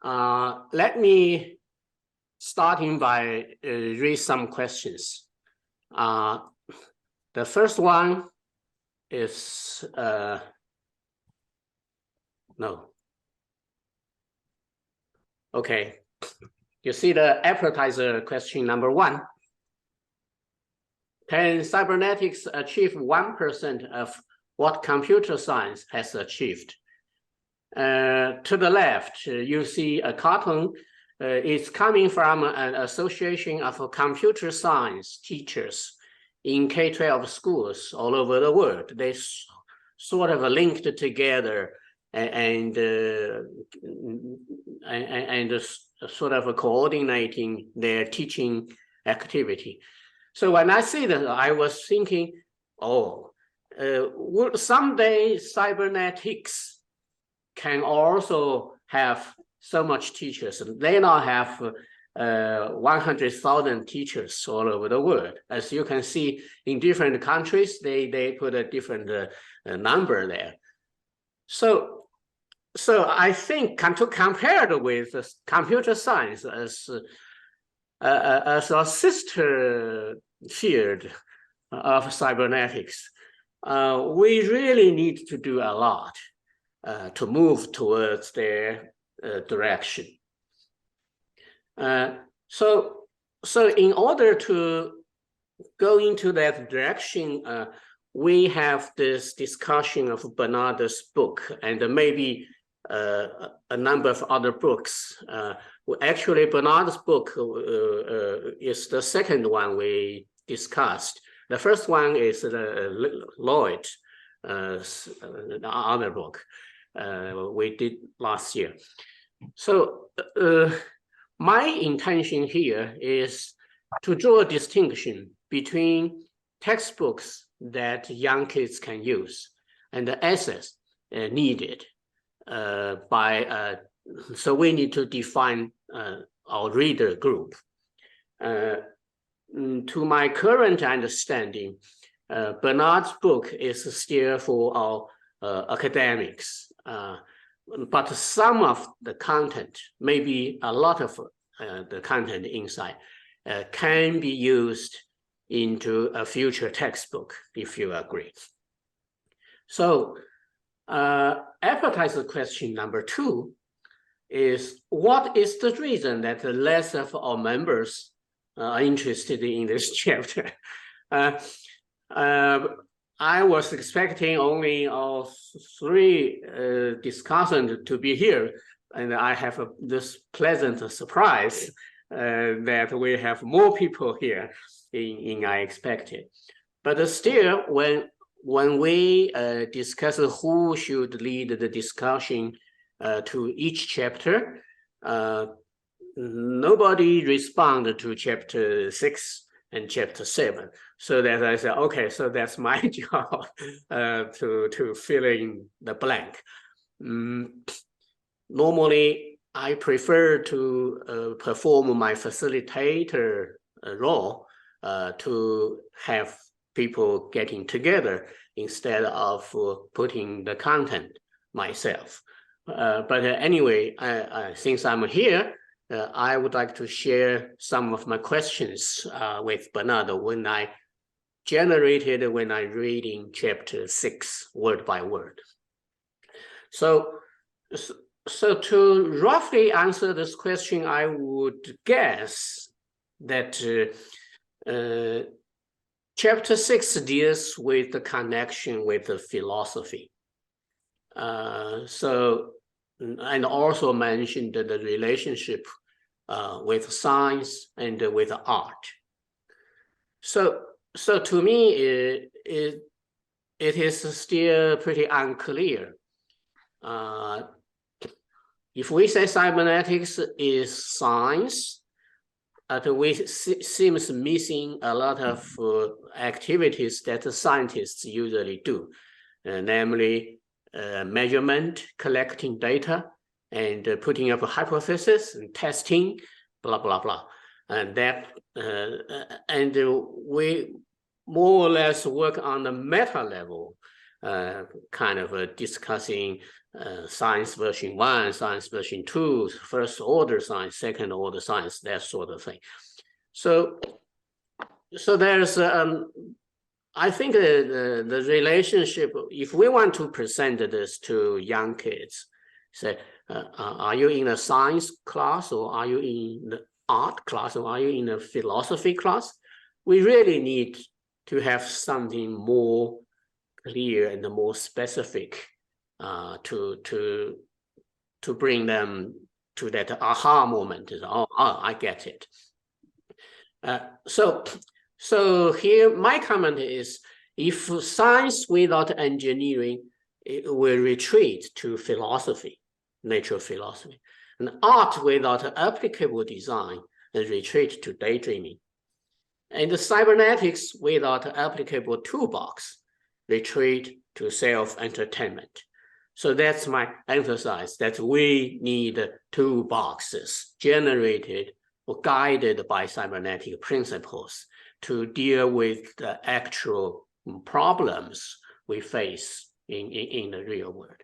Let me starting by read some questions. The first one is no. Okay, you see the appetizer question number 1. Can cybernetics achieve 1% of what computer science has achieved? To the left, you see a cartoon. It's coming from an association of computer science teachers in K-12 schools all over the world. They sort of linked together and sort of coordinating their teaching activity. So when I see that, I was thinking, someday cybernetics can also have so much teachers. They now have 100,000 teachers all over the world. As you can see, in different countries, they put a different number there. So I think to compare it with computer science as a sister field of cybernetics, we really need to do a lot to move towards their direction. So in order to go into that direction, we have this discussion of Bernard's book and maybe a number of other books. Actually, Bernard's book is the second one we discussed. The first one is Lloyd, the other book we did last year. So my intention here is to draw a distinction between textbooks that young kids can use and the essays needed so we need to define our reader group. To my current understanding, Bernard's book is still for our academics, but some of the content, maybe a lot of the content inside, can be used into a future textbook, if you agree. So appetizer question number 2 is, what is the reason that less of our members are interested in this chapter? I was expecting only 3 discussants to be here, and I have this pleasant surprise that we have more people here than I expected. But still, when we discuss who should lead the discussion to each chapter, nobody responded to chapter 6 and chapter 7. So that I said, okay, so that's my job to fill in the blank. Normally, I prefer to perform my facilitator role to have people getting together instead of putting the content myself. But anyway, since I'm here, I would like to share some of my questions with Bernard when I reading chapter 6 word by word. So to roughly answer this question, I would guess that chapter 6 deals with the connection with the philosophy. And also mentioned the relationship with science and with art. So to me, it is still pretty unclear. If we say cybernetics is science, we seems missing a lot of activities that the scientists usually do, namely measurement, collecting data, and putting up a hypothesis and testing, blah blah blah, and we more or less work on the meta level, kind of discussing science version 1, science version 2, first order science, second order science, that sort of thing. So there's I think the relationship, if we want to present this to young kids, say, are you in a science class, or are you in the art class, or are you in a philosophy class? We really need to have something more clear and more specific to bring them to that aha moment. Oh, I get it. So here my comment is, if science without engineering, it will retreat to philosophy, natural philosophy. And art without applicable design will retreat to daydreaming. And the cybernetics without applicable toolbox retreat to self-entertainment. So that's my emphasis, that we need toolboxes generated or guided by cybernetic principles to deal with the actual problems we face in the real world.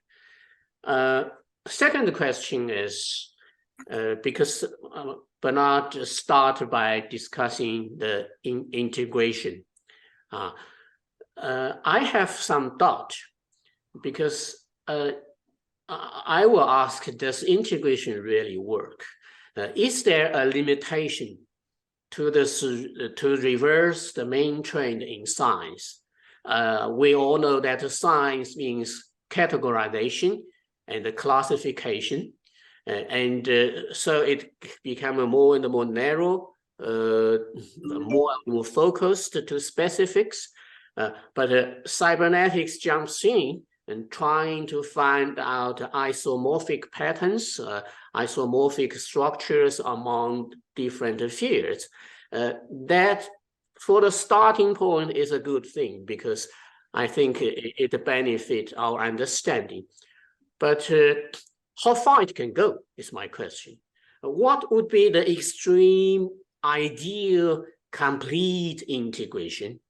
Second question is, because Bernard started by discussing the integration. I have some doubt, because I will ask, does integration really work? Is there a limitation to this, to reverse the main trend in science? We all know that science means categorization and the classification, and so it became more and more narrow, more and more focused to specifics. But cybernetics jumps in and trying to find out isomorphic patterns, isomorphic structures among different fields. That, for the starting point, is a good thing, because I think it benefits our understanding. But how far it can go is my question. What would be the extreme ideal complete integration?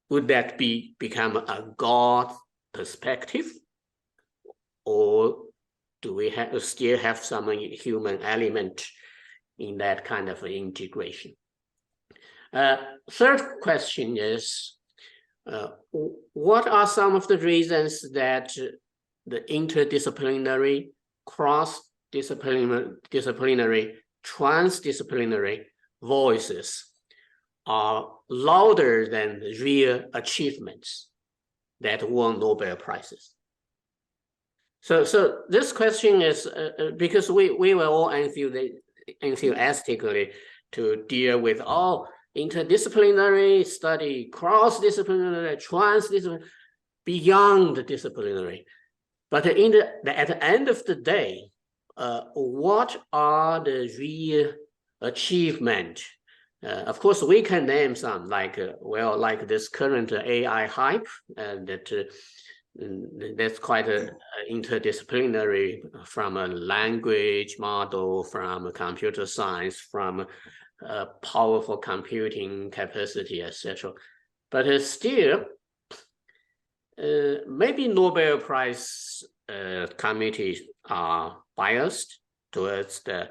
Would that become a God perspective, or do we still have some human element in that kind of integration? Third question is, what are some of the reasons that the interdisciplinary, cross-disciplinary, transdisciplinary voices are louder than the real achievements that won Nobel Prizes? So this question is because we were all enthusiastically to deal with all interdisciplinary study, cross-disciplinary, transdisciplinary, beyond disciplinary. But at the end of the day, what are the real achievements? Of course, we can name some, like like this current AI hype, and that's quite interdisciplinary, from a language model, from computer science, from powerful computing capacity, etc. But still, maybe Nobel Prize committees are biased towards the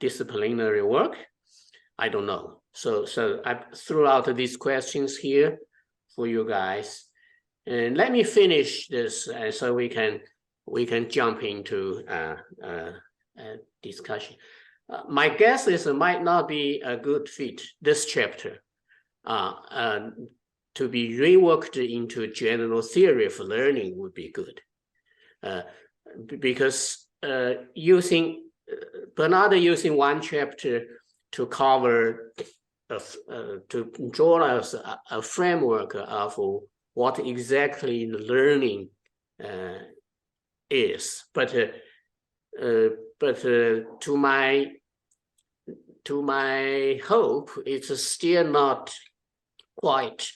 disciplinary work. I don't know. So I threw out these questions here for you guys, and let me finish this, so we can jump into discussion. My guess is it might not be a good fit, this chapter, to be reworked into general theory of learning would be good, because Bernard using one chapter to cover, to draw us a framework of what exactly learning is. But to my hope, it's still not quite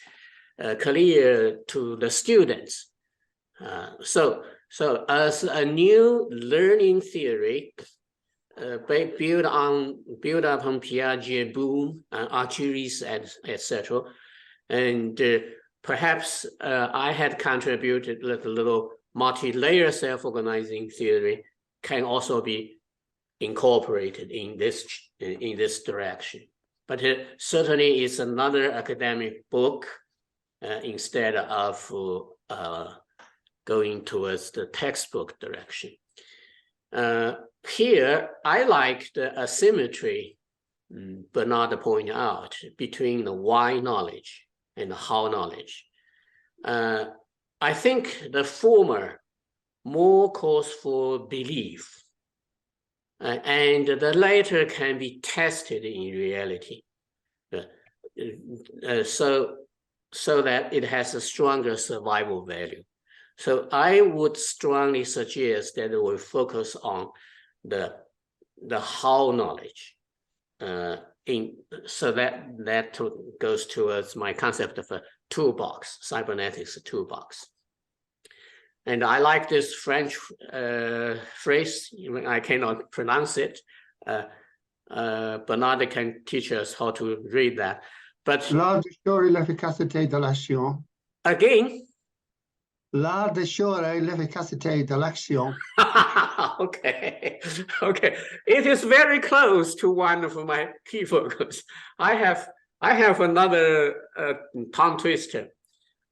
clear to the students. So as a new learning theory, built upon Piaget, Boom, Archiris, etc., and perhaps I had contributed that a little multi-layer self-organizing theory can also be incorporated in this direction. But it certainly is another academic book instead of going towards the textbook direction. Here, I like the asymmetry Bernard pointed out between the why knowledge and the how knowledge. I think the former more calls for belief, and the latter can be tested in reality, so that it has a stronger survival value. So I would strongly suggest that we focus on the how knowledge, so that goes towards my concept of a toolbox, cybernetics toolbox. And I like this French phrase, even I cannot pronounce it. Bernard can teach us how to read that. But l'art de sciore l'efficacité de l'action. Again? L'art de sciore l'efficacité de l'action. Okay. It is very close to one of my key focus. I have another tongue twister.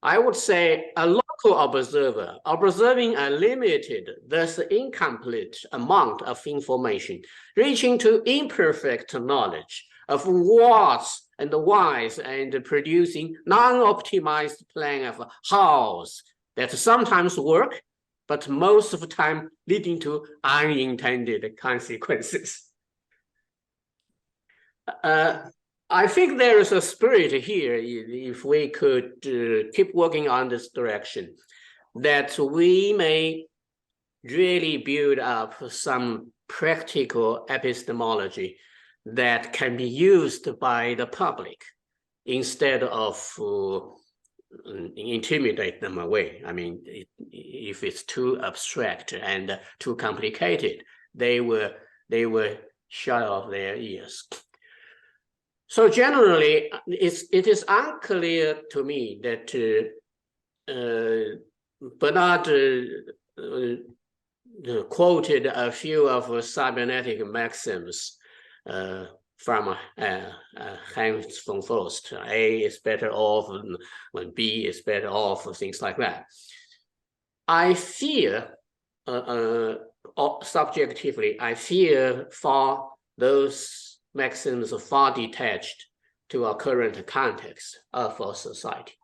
I would say a local observer observing a limited, thus incomplete amount of information, reaching to imperfect knowledge of what's and why's, and producing non-optimized plan of hows that sometimes work, but most of the time leading to unintended consequences. I think there is a spirit here, if we could keep working on this direction, that we may really build up some practical epistemology that can be used by the public instead of intimidate them away. I mean, if it's too abstract and too complicated, they will shut off their ears. So generally, it is unclear to me that Bernard quoted a few of cybernetic maxims from Hans von Faust. A is better off when B is better off, things like that. I fear, subjectively, I fear for those maxims are far detached to our current context of our society.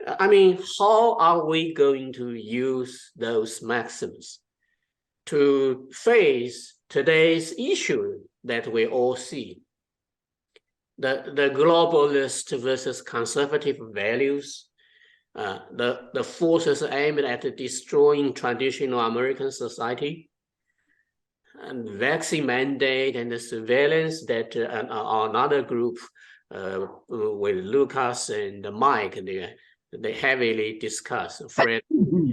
I mean, how are we going to use those maxims to face today's issue that we all see? The globalist versus conservative values, the forces aimed at destroying traditional American society, and vaccine mandate and the surveillance that another group with Lucas and Mike, they heavily discuss, Fred,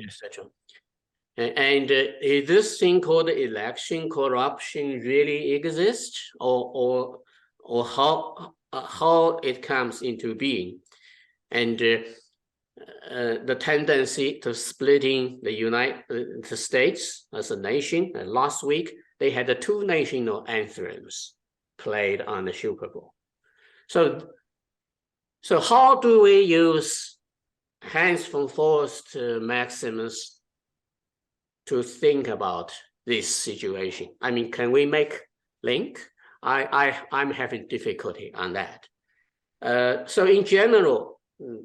etc. And is this thing called election corruption really exist, or how it comes into being? And the tendency to splitting the United States as a nation. Last week, they had the two national anthems played on the Super Bowl. So how do we use Hans von Faust maxims to think about this situation? I mean, can we make link? I'm having difficulty on that. So in general,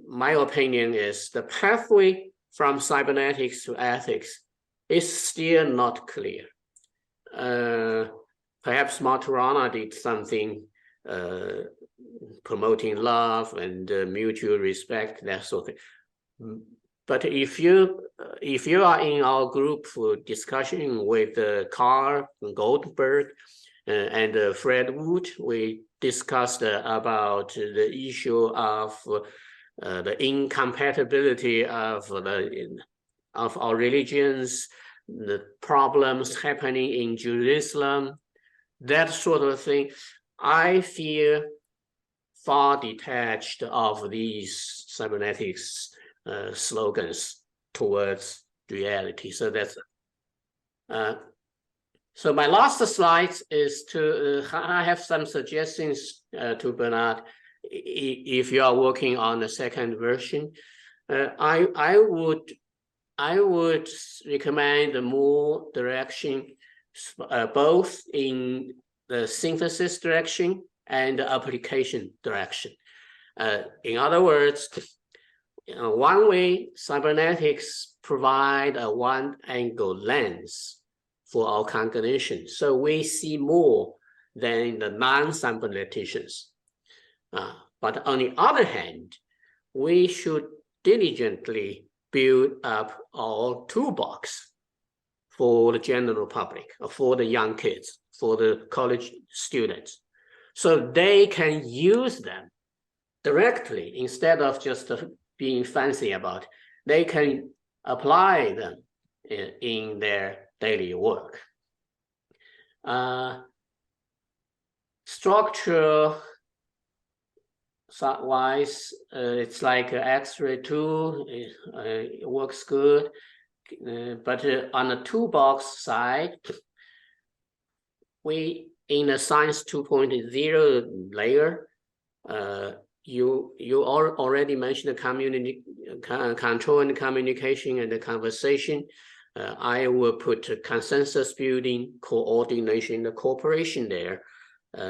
my opinion is the pathway from cybernetics to ethics is still not clear. Perhaps Maturana did something promoting love and mutual respect, that sort of thing. But if you are in our group for discussion with Carl Goldberg and Fred Wood, we discussed about the issue of the incompatibility of our religions, the problems happening in Jerusalem, that sort of thing. I fear far detached of these cybernetics slogans towards reality. So that's so my last slide is to I have some suggestions to Bernard. If you are working on the second version, I would recommend more direction, both in the synthesis direction and the application direction. In other words, one way, cybernetics provide a one-angle lens for our cognition, so we see more than the non-cyberneticians. But on the other hand, we should diligently build up our toolbox for the general public, for the young kids, for the college students, so they can use them directly instead of just being fancy about it. They can apply them in their daily work. Structure wise, it's like an X-ray tool. It works good, but on the toolbox side, we in the Science 2.0 layer, you already mentioned the community control and communication and the conversation. I will put consensus building, coordination, the cooperation there,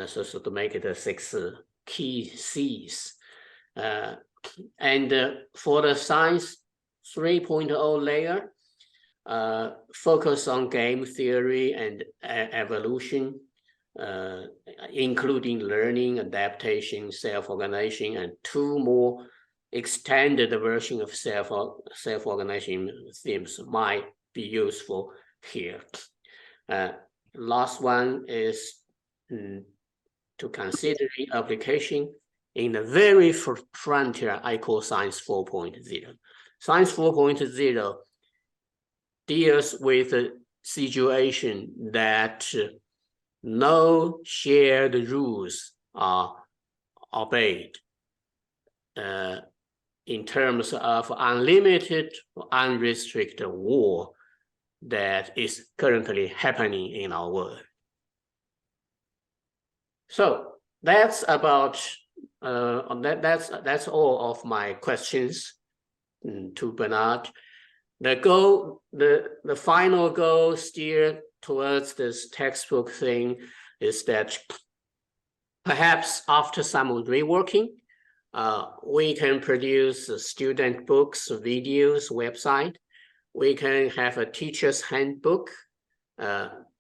so to make it a 6 key C's. And for the Science 3.0 layer, focus on game theory and evolution, including learning, adaptation, self-organization, and 2 more extended version of self-organization themes might be useful here. Last one is to consider application in the very frontier I call Science 4.0. Science 4.0 deals with a situation that no shared rules are obeyed in terms of unlimited, unrestricted war that is currently happening in our world. So that's about that's all of my questions to Bernard. The goal, the final goal steered towards this textbook thing is that perhaps after some reworking, we can produce student books, videos, website. We can have a teacher's handbook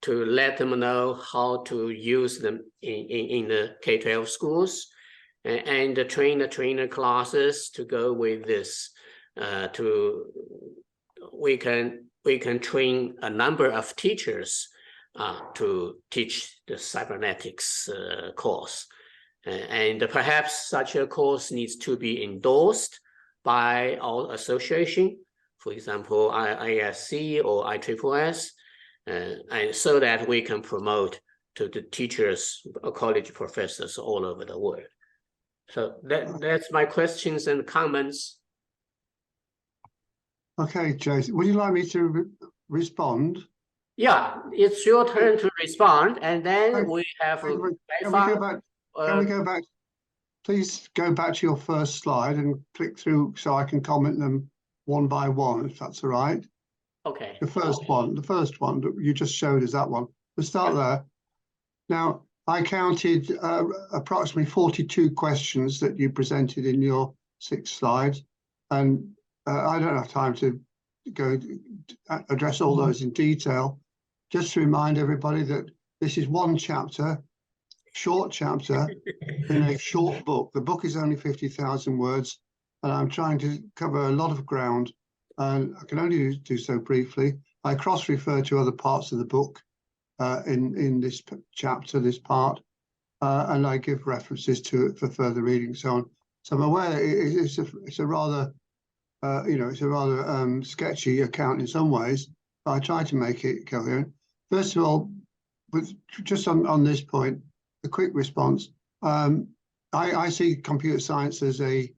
to let them know how to use them in the K-12 schools, and the trainer classes to go with this. We can train a number of teachers to teach the cybernetics course. And perhaps such a course needs to be endorsed by our association, for example, ISC or ISSS, and so that we can promote to the teachers, college professors all over the world. So that's my questions and comments. Okay, Jason, would you like me to respond? Yeah, it's your turn to respond, and then we have. Can we go back? Please go back to your first slide and click through so I can comment them one by one, if that's all right. Okay. The first one that you just showed is that one. We'll start there. Now, I counted approximately 42 questions that you presented in your 6 slides, and I don't have time to go address all those in detail. Just to remind everybody that this is one chapter, short chapter in a short book. The book is only 50,000 words, and I'm trying to cover a lot of ground, and I can only do so briefly. I cross-refer to other parts of the book in this chapter, this part, and I give references to it for further reading, so on. So I'm aware it's a rather it's a rather sketchy account in some ways, but I try to make it coherent. First of all, just on this point, a quick response. I see computer science as a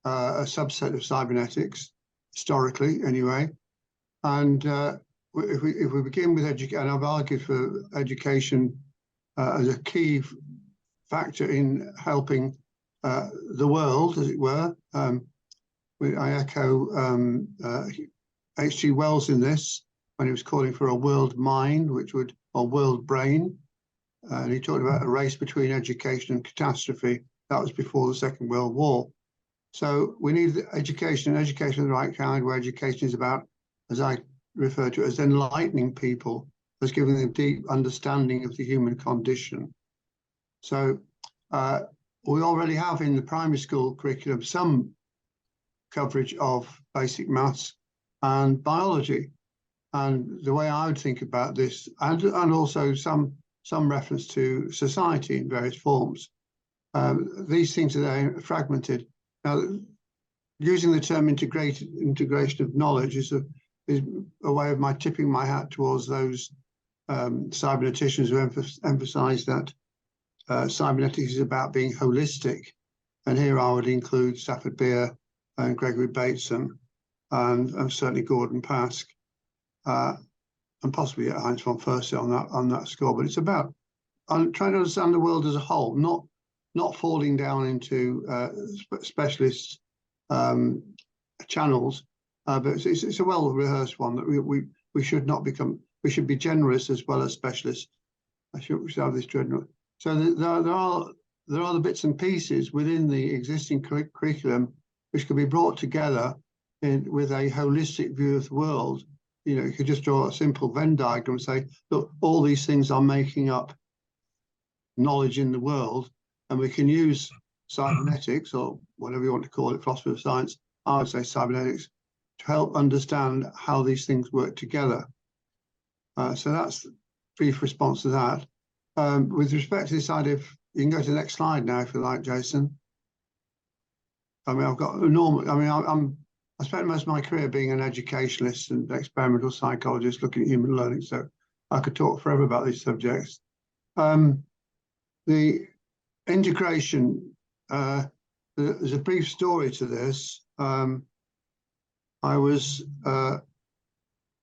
subset of cybernetics, historically anyway. And if we begin with education, and I've argued for education as a key factor in helping the world, as it were. I echo H.G. Wells in this when he was calling for a world mind, or world brain. And he talked about a race between education and catastrophe. That was before the Second World War. So we need education of the right kind, where education is about, as I refer to it, as enlightening people, as giving them deep understanding of the human condition. So we already have in the primary school curriculum some coverage of basic maths and biology. And the way I would think about this, and also some reference to society in various forms. These things are there fragmented. Now, using the term integration of knowledge is a way of my tipping my hat towards those cyberneticians who emphasize that cybernetics is about being holistic. And here I would include Stafford Beer and Gregory Bateson and certainly Gordon Pask, and possibly Heinz von Förster on that score. But it's about trying to understand the world as a whole, not falling down into specialist channels, but it's a well-rehearsed one that we should not become. We should be generous as well as specialists. We should have this dreadnought. So there are the bits and pieces within the existing curriculum which can be brought together with a holistic view of the world. You know, you could just draw a simple Venn diagram and say, look, all these things are making up knowledge in the world, and we can use cybernetics, or whatever you want to call it, philosophy of science, I would say cybernetics, to help understand how these things work together. So that's a brief response to that. With respect to this idea of, you can go to the next slide now if you like, Jason. I mean, I've got enormous, I mean, I spent most of my career being an educationalist and experimental psychologist looking at human learning, so I could talk forever about these subjects. The integration, there's a brief story to this.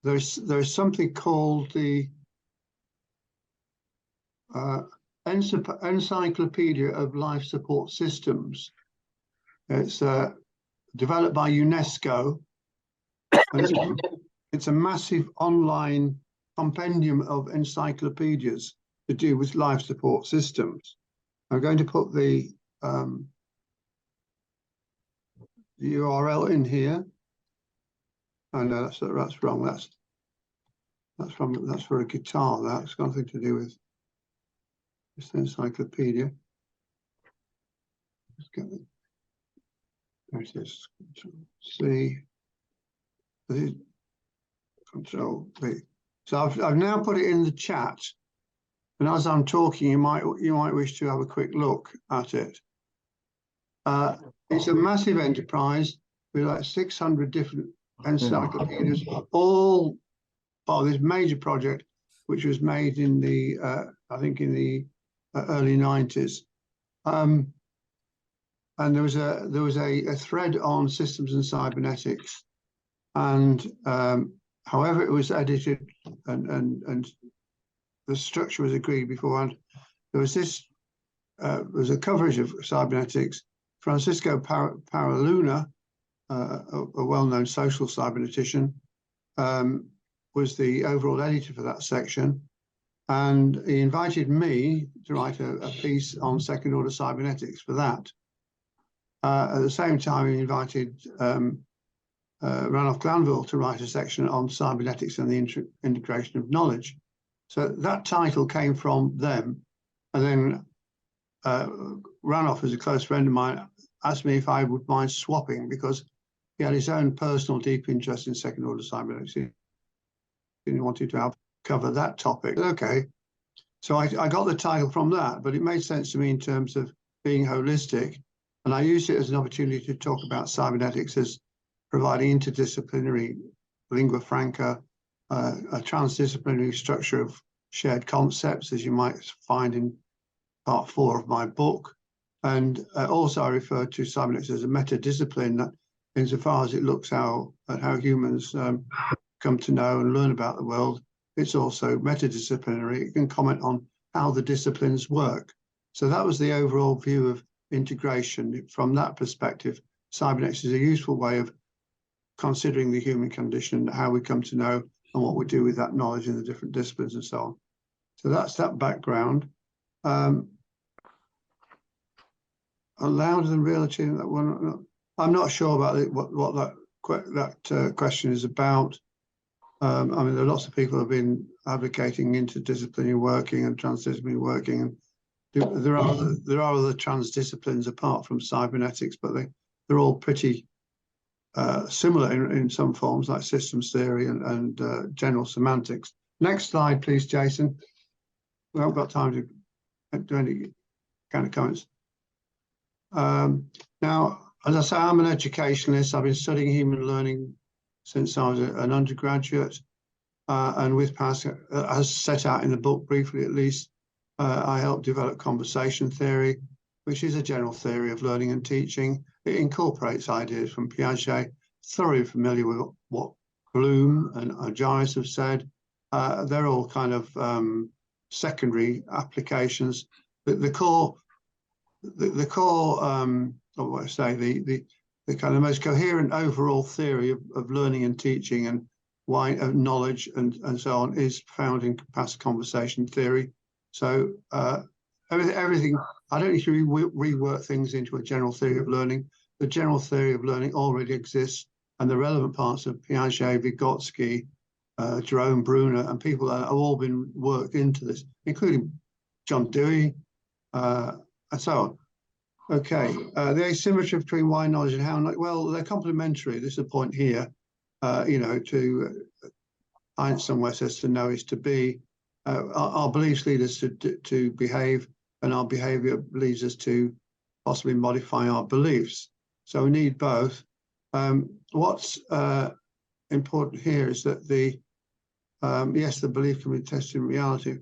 There's something called the Encyclopedia of Life Support Systems. It's developed by UNESCO. And it's a massive online compendium of encyclopedias to do with life support systems. I'm going to put the URL in here. Oh no, that's wrong. That's for a guitar. That's got nothing to do with this encyclopedia. Let's get it. There it is. C. Control V. So I've now put it in the chat, and as I'm talking, you might wish to have a quick look at it. It's a massive enterprise with like 600 different encyclopedias, all part of this major project, which was made in the I think in the early 90s. And there was a thread on systems and cybernetics, and however it was edited and the structure was agreed beforehand, there was a coverage of cybernetics. Francisco Paraluna, a well-known social cybernetician, was the overall editor for that section, and he invited me to write a piece on second-order cybernetics for that. At the same time, he invited Ranulph Glanville to write a section on cybernetics and the integration of knowledge. So that title came from them. And then Ranulph, as a close friend of mine, asked me if I would mind swapping, because he had his own personal deep interest in second-order cybernetics. He wanted to cover that topic. Okay. So I got the title from that, but it made sense to me in terms of being holistic. And I used it as an opportunity to talk about cybernetics as providing interdisciplinary lingua franca, a transdisciplinary structure of shared concepts, as you might find in part 4 of my book, And also I refer to cybernetics as a meta-discipline, that insofar as it looks at how humans come to know and learn about the world, it's also metadisciplinary. It can comment on how the disciplines work. So that was the overall view of integration. From that perspective, cybernetics is a useful way of considering the human condition, how we come to know, and what we do with that knowledge in the different disciplines and so on. So that's that background. Louder than real achievement. That one, I'm not sure about what that question is about. I mean, there are lots of people who have been advocating interdisciplinary working and transdisciplinary working, and there are other transdisciplines apart from cybernetics, but they're all pretty similar in some forms, like systems theory and general semantics. Next slide, please, Jason. We haven't got time to do any kind of comments. Now, as I say, I'm an educationalist. I've been studying human learning since I was an undergraduate, and with Pascal, as set out in the book briefly at least, I helped develop conversation theory, which is a general theory of learning and teaching. It incorporates ideas from Piaget, thoroughly familiar with what Bloom and Jarvis have said. They're all kind of secondary applications. The core, or what I say, the kind of most coherent overall theory of learning and teaching and why knowledge and so on is found in past conversation theory. So everything, I don't need to rework things into a general theory of learning. The general theory of learning already exists, and the relevant parts of Piaget, Vygotsky, Jerome Bruner, and people that have all been worked into this, including John Dewey, and so on. Okay, the asymmetry between why knowledge and how knowledge, well, they're complementary. This is a point here, you know, to Einstein somewhere says to know is to be. Our beliefs lead us to behave, and our behavior leads us to possibly modify our beliefs. So we need both. What's important here is that yes, the belief can be tested in reality,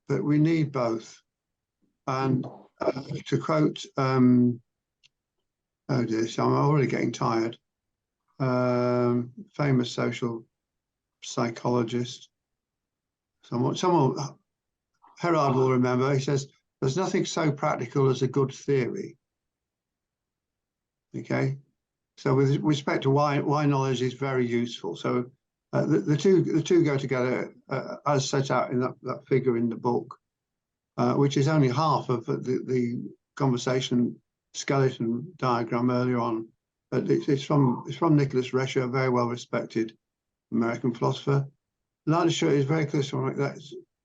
but we need both. And to quote, oh dear, so I'm already getting tired. Famous social psychologist. Someone, Herard will remember, he says, there's nothing so practical as a good theory. Okay, so with respect to why knowledge is very useful. So the two go together as set out in that figure in the book, which is only half of the conversation skeleton diagram earlier on. But it's from Nicholas Rescher, a very well respected American philosopher. Literature is very close to like that.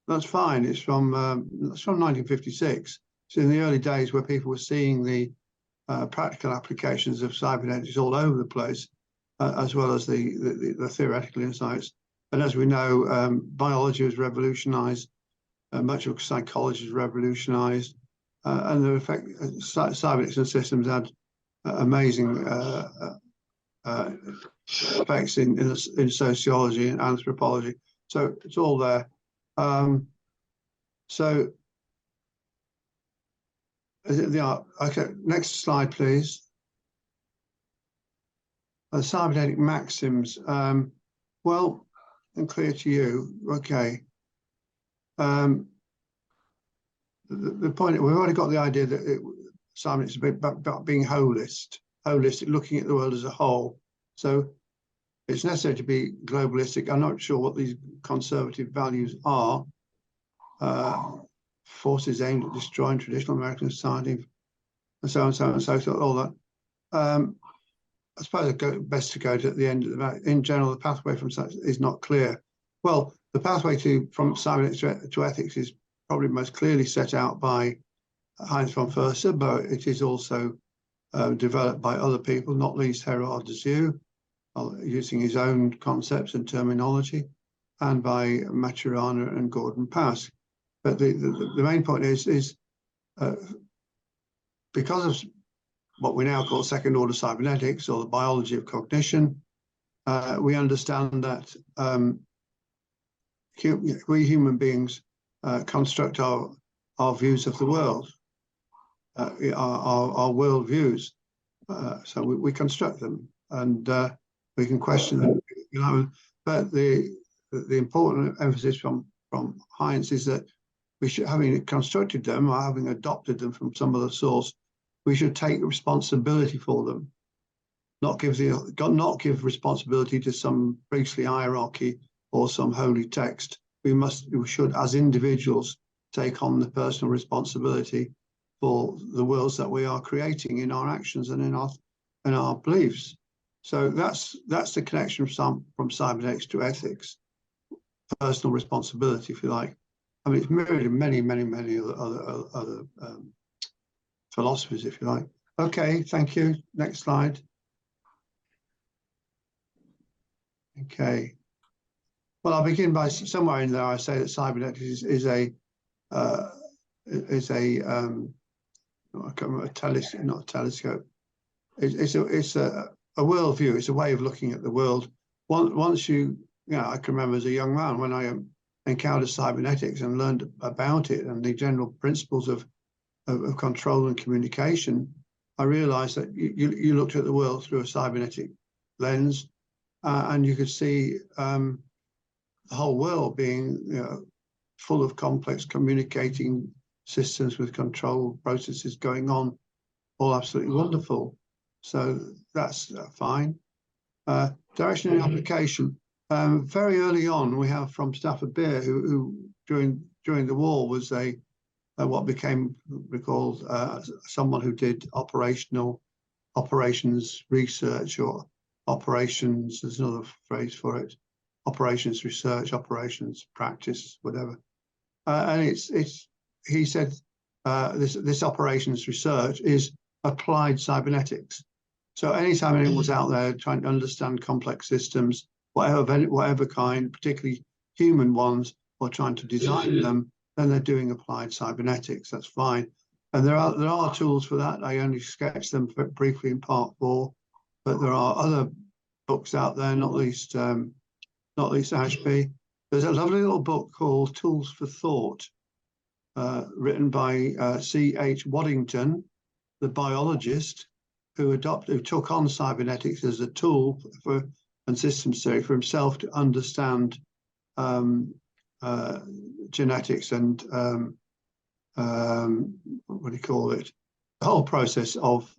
That's fine. It's from 1956. It's in the early days where people were seeing the practical applications of cybernetics all over the place, as well as the theoretical insights. And as we know, biology was revolutionized, much of psychology was revolutionized, and the effect cybernetics and systems had amazing effects in sociology and anthropology. So it's all there. So okay, next slide, please. Cybernetic maxims. Well, and clear to you. Okay. The point, we've already got the idea that cybernetics is about being holistic, looking at the world as a whole. So it's necessary to be globalistic. I'm not sure what these conservative values are. Forces aimed at destroying traditional American society, and so on, and so on, all that. I suppose it's best to go to the end of that. In general, the pathway from such is not clear. Well, the pathway from cybernetics to ethics is probably most clearly set out by Heinz von Förster, but it is also developed by other people, not least Herard de Zhou, using his own concepts and terminology, and by Maturana and Gordon Pask. But the main point is because of what we now call second order cybernetics, or the biology of cognition, we understand that we human beings construct our views of the world. our world views. So we construct them, and we can question them, you know. But the important emphasis from Heinz is that we should, having constructed them or having adopted them from some other source, we should take responsibility for them, not give responsibility to some priestly hierarchy or some holy text. We should, as individuals, take on the personal responsibility for the worlds that we are creating in our actions and in our beliefs. So that's the connection from cybernetics to ethics, personal responsibility, if you like. I mean, it's mirrored in many other philosophies, if you like. Okay, thank you. Next slide. Okay. Well, I'll begin by somewhere in there. I say that cybernetics is a I can't remember, a telescope, not a telescope. It's a worldview. It's a way of looking at the world. Once you know, I can remember as a young man when I encountered cybernetics and learned about it and the general principles of control and communication, I realized that you looked at the world through a cybernetic lens, and you could see the whole world being, you know, full of complex communicating systems with control processes going on, all absolutely wonderful. So that's fine. Direction and application. Very early on, we have from Stafford Beer, who during the war was what became recalled someone who did operations research, or operations, there's another phrase for it, operations research, operations practice, whatever. And he said this operations research is applied cybernetics. So anytime anyone was out there trying to understand complex systems, whatever kind, particularly human ones, or trying to design them, then they're doing applied cybernetics. That's fine. And there are tools for that. I only sketched them briefly in part 4, but there are other books out there, not least Ashby. There's a lovely little book called Tools for Thought, written by C.H. Waddington, the biologist, who took on cybernetics as a tool and systems theory for himself to understand genetics and what do you call it? The whole process of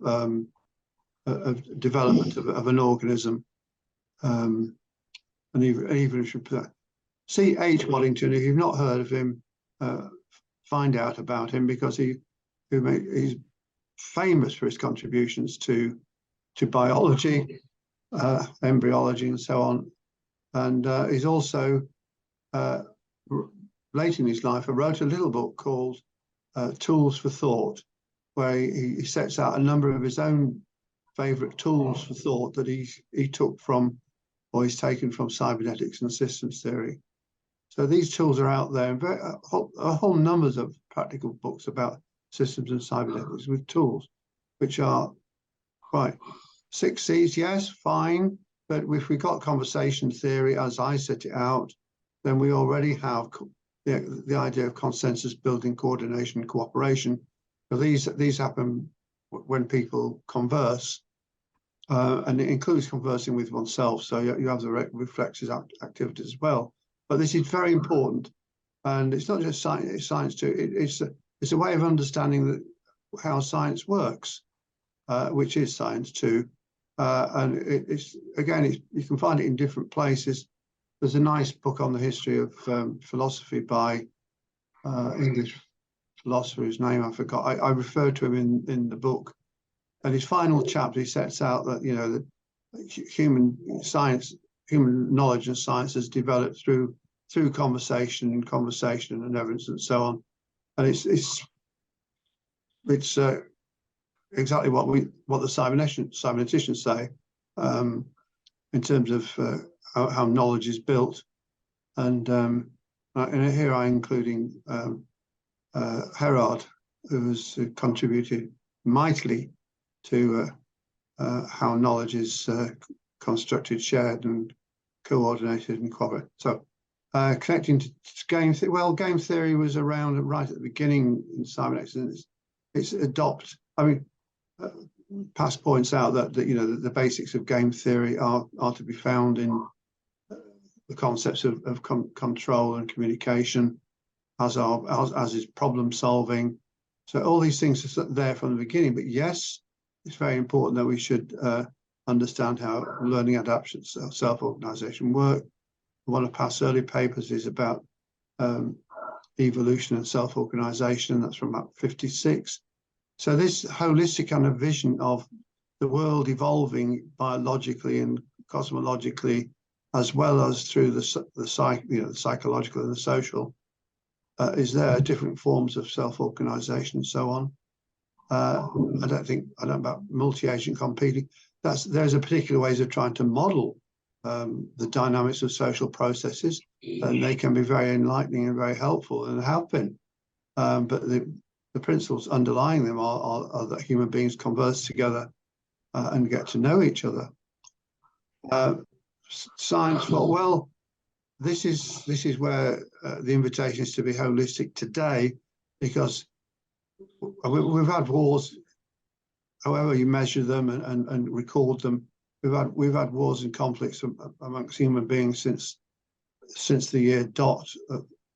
development of an organism, and even C.H. Waddington. If you've not heard of him, find out about him, because he's famous for his contributions to biology, embryology, and so on. And he's also late in his life, wrote a little book called Tools for Thought, where he sets out a number of his own favorite tools for thought that he took from, or he's taken from, cybernetics and systems theory. So these tools are out there, and a whole numbers of practical books about systems and cybernetics with tools, which are right. 6 C's, yes, fine. But if we got conversation theory as I set it out, then we already have the idea of consensus building, coordination, cooperation. So these happen when people converse, and it includes conversing with oneself. So you have the reflexive activities as well. But this is very important, and it's not just science. It's science too. It's a way of understanding how science works, which is science too. And you can find it in different places. There's a nice book on the history of philosophy by English philosopher whose name I forgot. I referred to him in the book. And his final chapter, he sets out that, you know, that human knowledge and science has developed through conversation and evidence and so on. And it's exactly what the cyberneticians say in terms of how knowledge is built. And here I'm including Herard, who has contributed mightily to how knowledge is constructed, shared, and coordinated and cooperated. So connecting to game theory, well, game theory was around right at the beginning in cybernetics, it's adopt. I mean, Pass points out that the basics of game theory are to be found in the concepts of control and communication, as is problem solving. So all these things are there from the beginning. But yes, it's very important that we should understand how learning adaptation, self-organization work. One of Pass's early papers is about evolution and self-organization. That's from about 56. So this holistic kind of vision of the world evolving biologically and cosmologically, as well as through the psychological and the social, is there different forms of self-organization and so on. I don't know about multi-agent competing. There's a particular ways of trying to model the dynamics of social processes, and they can be very enlightening and very helpful, and have been. But the principles underlying them are that human beings converse together and get to know each other. Science thought, well, this is where the invitation is to be holistic today, because we've had wars, however you measure them and record them. We've had wars and conflicts amongst human beings since the year dot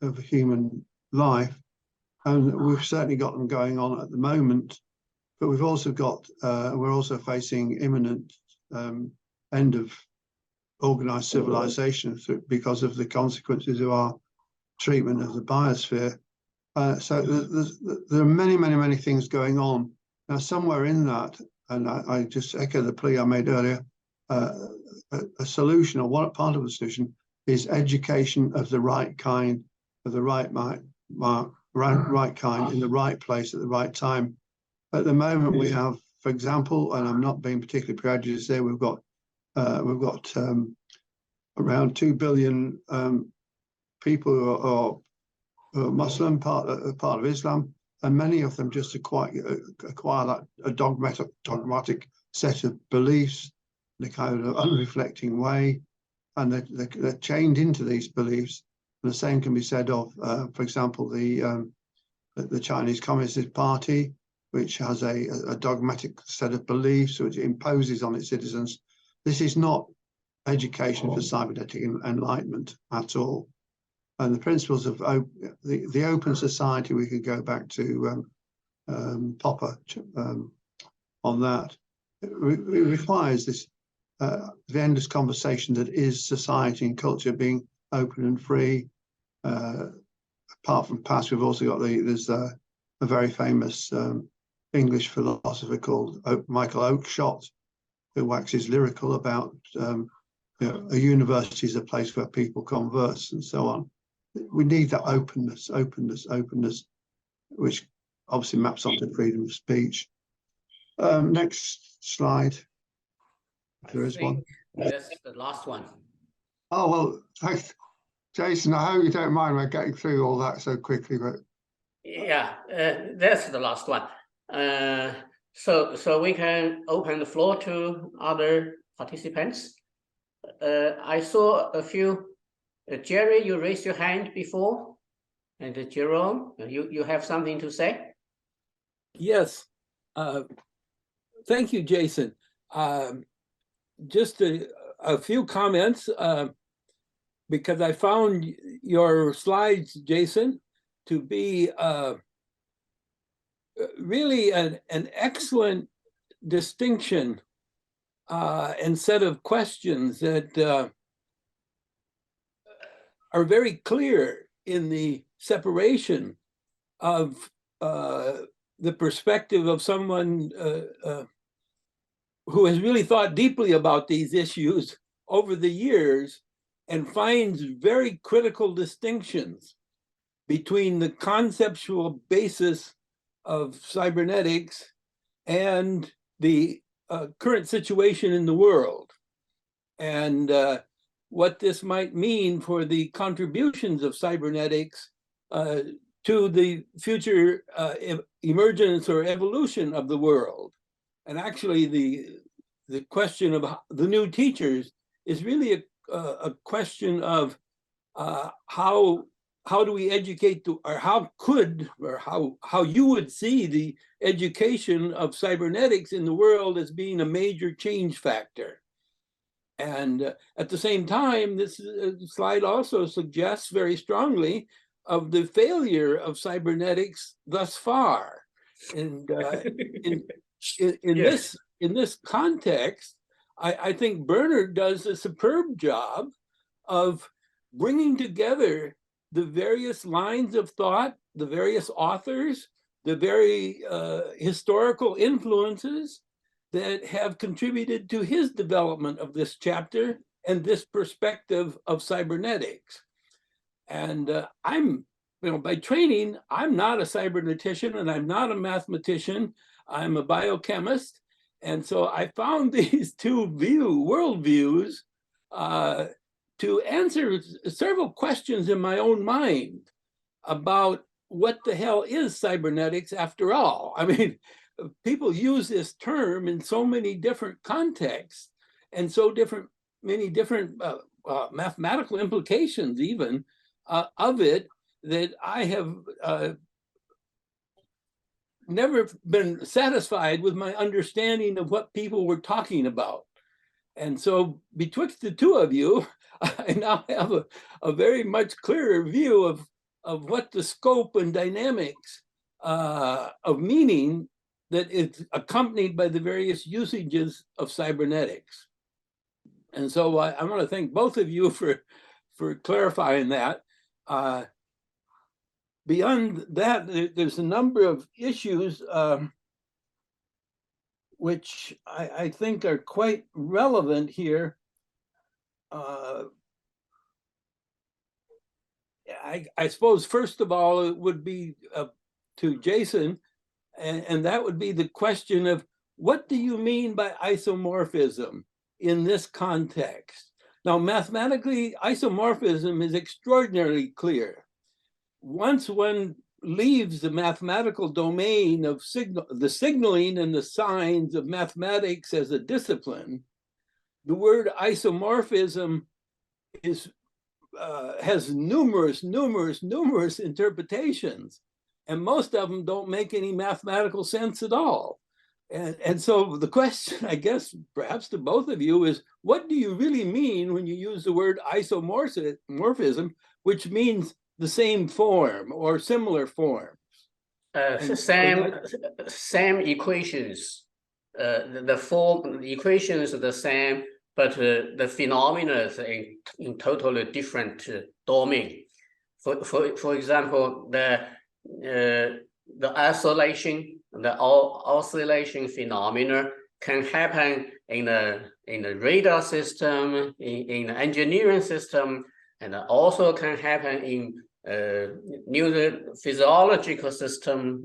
of human life. And we've certainly got them going on at the moment, but we've also got, we're also facing imminent end of organized civilization because of the consequences of our treatment of the biosphere. So there are many things going on. Now, somewhere in that, and I just echo the plea I made earlier, a solution, or one part of the solution, is education of the right kind, of the right kind in the right place at the right time. At the moment, we have, for example, and I'm not being particularly prejudiced there, we've got around 2 billion people who are Muslim, part of Islam, and many of them just acquire that a dogmatic set of beliefs in a kind of unreflecting way, and they're chained into these beliefs. And the same can be said of, for example, the Chinese Communist Party, which has a dogmatic set of beliefs which it imposes on its citizens. This is not education for cybernetic enlightenment at all. And the principles of the open society, we could go back to Popper on that. It requires this the endless conversation that is society and culture being open and free. Apart from past, we've also got there's a very famous English philosopher called Michael Oakeshott, who waxes lyrical about a university is a place where people converse and so on. We need that openness, which obviously maps onto freedom of speech. Next slide, if there is one. That's the last one. Oh, well, thanks, Jason. I hope you don't mind my getting through all that so quickly, but yeah, that's the last one. So we can open the floor to other participants. I saw a few. Jerry, you raised your hand before, and Jerome, you have something to say? Yes. Thank you, Jason. Just a few comments, because I found your slides, Jason, to be really an excellent distinction and set of questions that are very clear in the separation of the perspective of someone who has really thought deeply about these issues over the years and finds very critical distinctions between the conceptual basis of cybernetics and the current situation in the world, and what this might mean for the contributions of cybernetics to the future emergence or evolution of the world. And actually, the question of the new teachers is really a question of how how do we educate, or how you would see the education of cybernetics in the world as being a major change factor. And at the same time, this slide also suggests very strongly of the failure of cybernetics thus far. And in this context, I think Bernard does a superb job of bringing together the various lines of thought, the various authors, the very historical influences that have contributed to his development of this chapter and this perspective of cybernetics. And I'm, by training, I'm not a cybernetician and I'm not a mathematician. I'm a biochemist. And so I found these two worldviews to answer several questions in my own mind about what the hell is cybernetics after all. I mean, people use this term in so many different contexts and so many different mathematical implications even of it, that I have never been satisfied with my understanding of what people were talking about. And so betwixt the two of you, I now have a very much clearer view of what the scope and dynamics of meaning that is accompanied by the various usages of cybernetics. And so I want to thank both of you for clarifying that. Beyond that, there's a number of issues which I think are quite relevant here. I suppose, first of all, it would be to Jason, and that would be the question of, what do you mean by isomorphism in this context? Now, mathematically, isomorphism is extraordinarily clear. Once one leaves the mathematical domain of the signaling and the signs of mathematics as a discipline, the word isomorphism has numerous interpretations, and most of them don't make any mathematical sense at all. And so the question, I guess, perhaps to both of you is, what do you really mean when you use the word isomorphism, which means the same form or similar forms? Same equations. The equations are the same, but the phenomena is in totally different domain. For example, the oscillation phenomena can happen in the radar system, in the engineering system, and also can happen in neurophysiological system,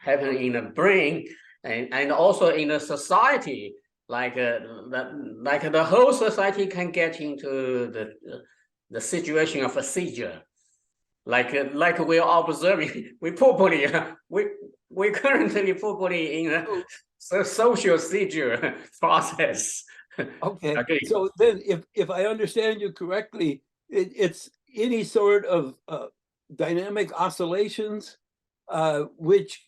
happen in the brain, and also in the society. Like the whole society can get into the situation of a seizure. Like we are observing, we currently probably in a social seizure process. Okay. So then, if I understand you correctly, it's any sort of dynamic oscillations which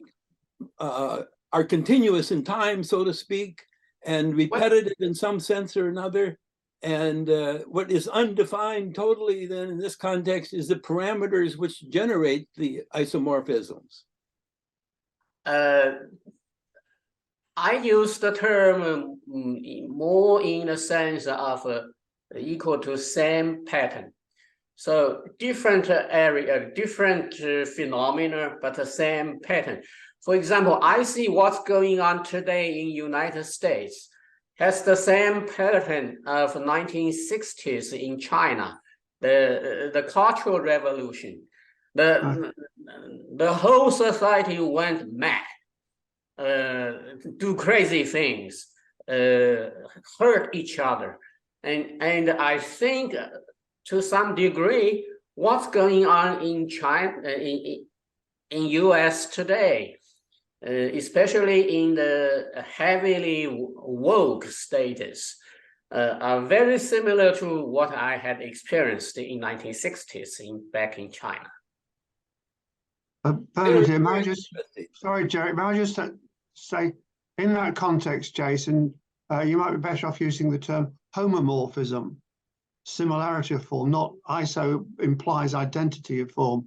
are continuous in time, so to speak, and repetitive in some sense or another. And what is undefined totally then in this context is the parameters which generate the isomorphisms. I use the term more in the sense of equal to same pattern. So different area, different phenomena, but the same pattern. For example, I see what's going on today in United States has the same pattern of 1960s in China, the Cultural Revolution. The whole society went mad, do crazy things, hurt each other. And I think to some degree, what's going on in China, in US today, especially in the heavily woke status, are very similar to what I had experienced in 1960s back in China. Bernard, may I just, sorry, Jerry, may I just say, in that context, Jason, you might be better off using the term homomorphism, similarity of form, not iso implies identity of form.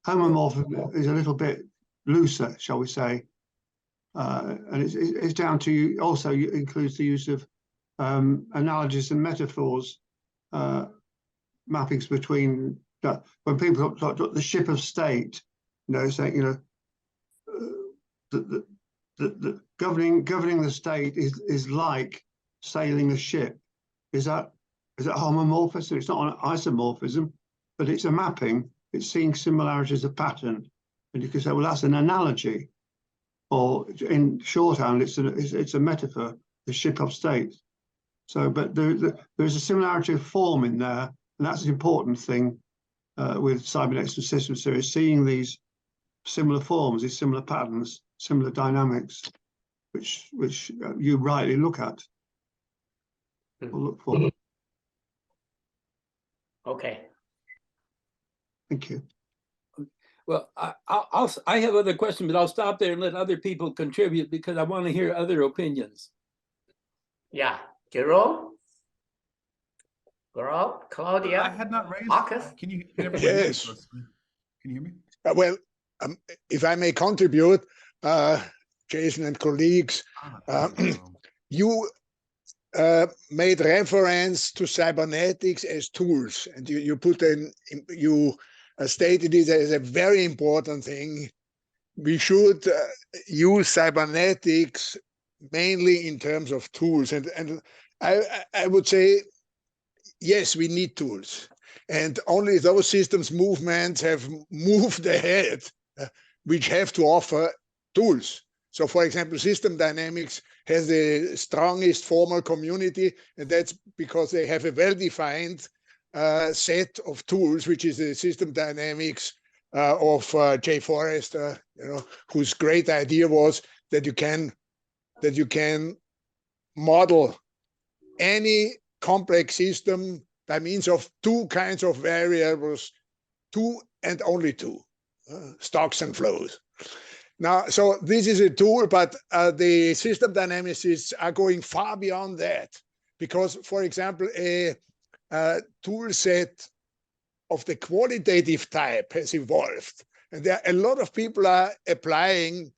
Homomorphism is a little bit looser, shall we say, and it's down to also includes the use of analogies and metaphors, mappings between when people talk about the ship of state, you know, saying, you know, the governing the state is like sailing a ship. Is that homomorphism? It's not an isomorphism, but it's a mapping. It's seeing similarities of pattern, and you can say, well, that's an analogy, or in shorthand, it's a metaphor, the ship of state. So, but there's a similarity of form in there, and that's an important thing with cybernetics and systems theory, seeing these similar forms, these similar patterns, similar dynamics, which you rightly look at or look for. Okay. Thank you. Well, I have other questions, but I'll stop there and let other people contribute because I want to hear other opinions. Yeah, Jerome, Claudia. I had not raised. Marcus? Can you hear me? Yes. Can you hear me? Well, if I may contribute, Jason and colleagues, you made reference to cybernetics as tools, and you put in, you stated it as a very important thing. We should use cybernetics mainly in terms of tools, and I would say, yes, we need tools, and only those systems movements have moved ahead, which have to offer tools. So, for example, system dynamics has the strongest formal community, and that's because they have a well-defined set of tools, which is the system dynamics of Jay Forrester, you know, whose great idea was that you can model any complex system by means of two kinds of variables, two and only two, stocks and flows. Now, so this is a tool, but the system dynamicists are going far beyond that, because, for example, a tool set of the qualitative type has evolved, and there a lot of people are applying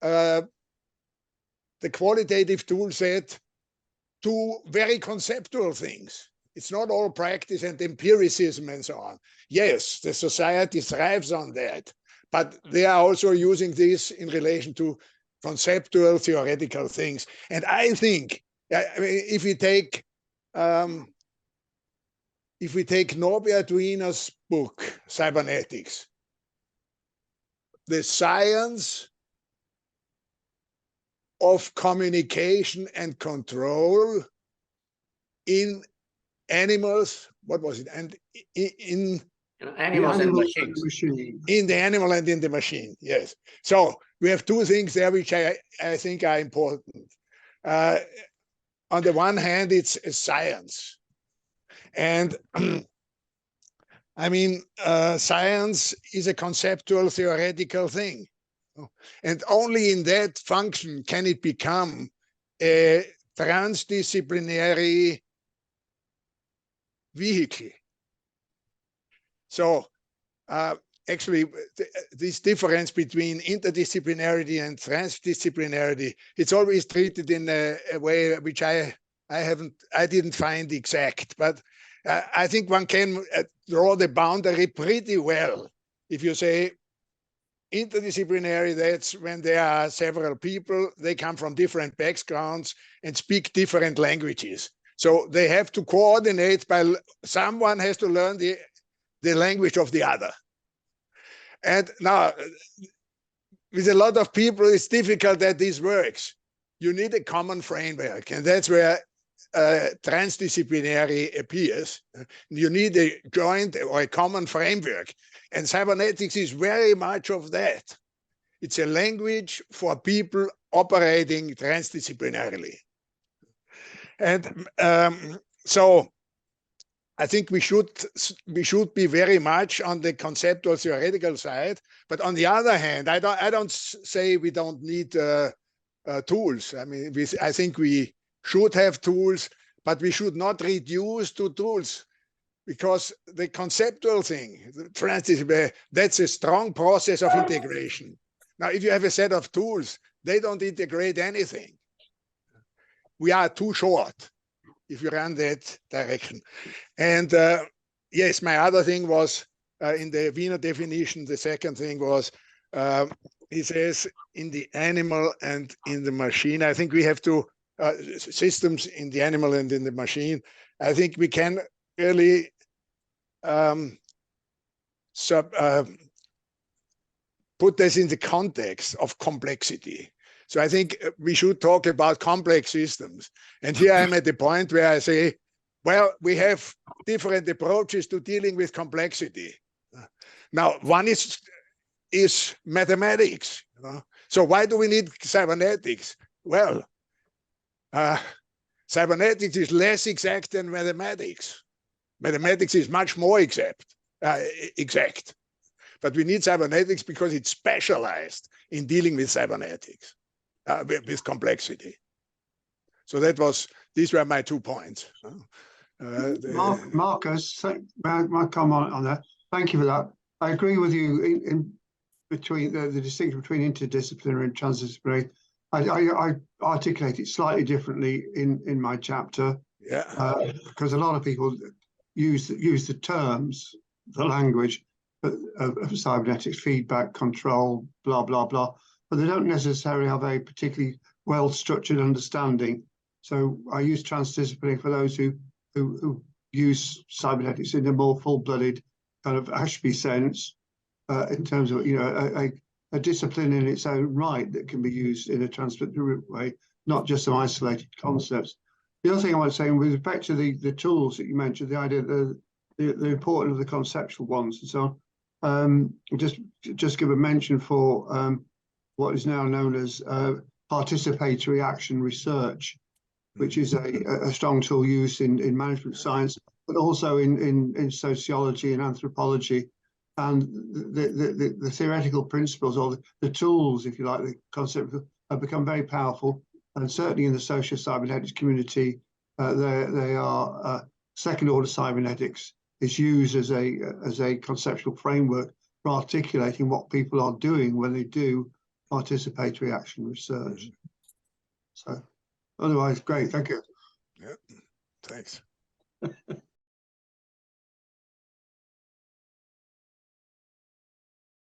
the qualitative tool set to very conceptual things. It's not all practice and empiricism and so on. Yes, the society thrives on that, but they are also using this in relation to conceptual, theoretical things. And I think, I mean, if we take Norbert Wiener's book, Cybernetics, the science of communication and control in animals, what was it? And in animals and machines. In the animal and in the machine, yes. So we have two things there which I think are important. On the one hand, it's a science. And I mean, science is a conceptual, theoretical thing. And only in that function can it become a transdisciplinary vehicle. So actually, this difference between interdisciplinarity and transdisciplinarity, it's always treated in a way which I didn't find exact, but I think one can draw the boundary pretty well. If you say interdisciplinary, that's when there are several people, they come from different backgrounds and speak different languages. So they have to coordinate by, someone has to learn the language of the other. And now, with a lot of people, it's difficult that this works. You need a common framework, and that's where transdisciplinary appears. You need a joint or a common framework. And cybernetics is very much of that. It's a language for people operating transdisciplinarily. And so I think we should be very much on the conceptual theoretical side. But on the other hand, I don't say we don't need tools. I mean, I think we should have tools, but we should not reduce to tools, because the conceptual thing, that's a strong process of integration. Now, if you have a set of tools, they don't integrate anything. We are too short if you run that direction. And yes, my other thing was in the Wiener definition, the second thing was, he says in the animal and in the machine. I think we have to, systems in the animal and in the machine, I think we can really put this in the context of complexity. So I think we should talk about complex systems. And here I'm at the point where I say, well, we have different approaches to dealing with complexity. Now, one is mathematics. So why do we need cybernetics? Well, cybernetics is less exact than mathematics. Mathematics is much more exact. But we need cybernetics because it's specialized in dealing with cybernetics, with complexity. So these were my 2 points. Marcus, my comment on that. Thank you for that. I agree with you in between the distinction between interdisciplinary and transdisciplinary. I articulate it slightly differently in my chapter. Yeah. Because a lot of people use the terms, the language of cybernetics, feedback, control, blah, blah, blah, but they don't necessarily have a particularly well-structured understanding. So I use transdisciplinary for those who use cybernetics in a more full-blooded kind of Ashby sense, in terms of, you know, a discipline in its own right that can be used in a transdisciplinary way, not just some isolated concepts. The other thing I want to say with respect to the tools that you mentioned, the idea that the importance of the conceptual ones and so on, just give a mention for what is now known as participatory action research, which is a strong tool used in management science, but also in sociology and anthropology. And the theoretical principles, or the tools, if you like, the concept, have become very powerful. And certainly in the social cybernetics community, they are second-order cybernetics is used as a conceptual framework for articulating what people are doing when they do participatory action research. So otherwise, great, thank you. Yeah, thanks.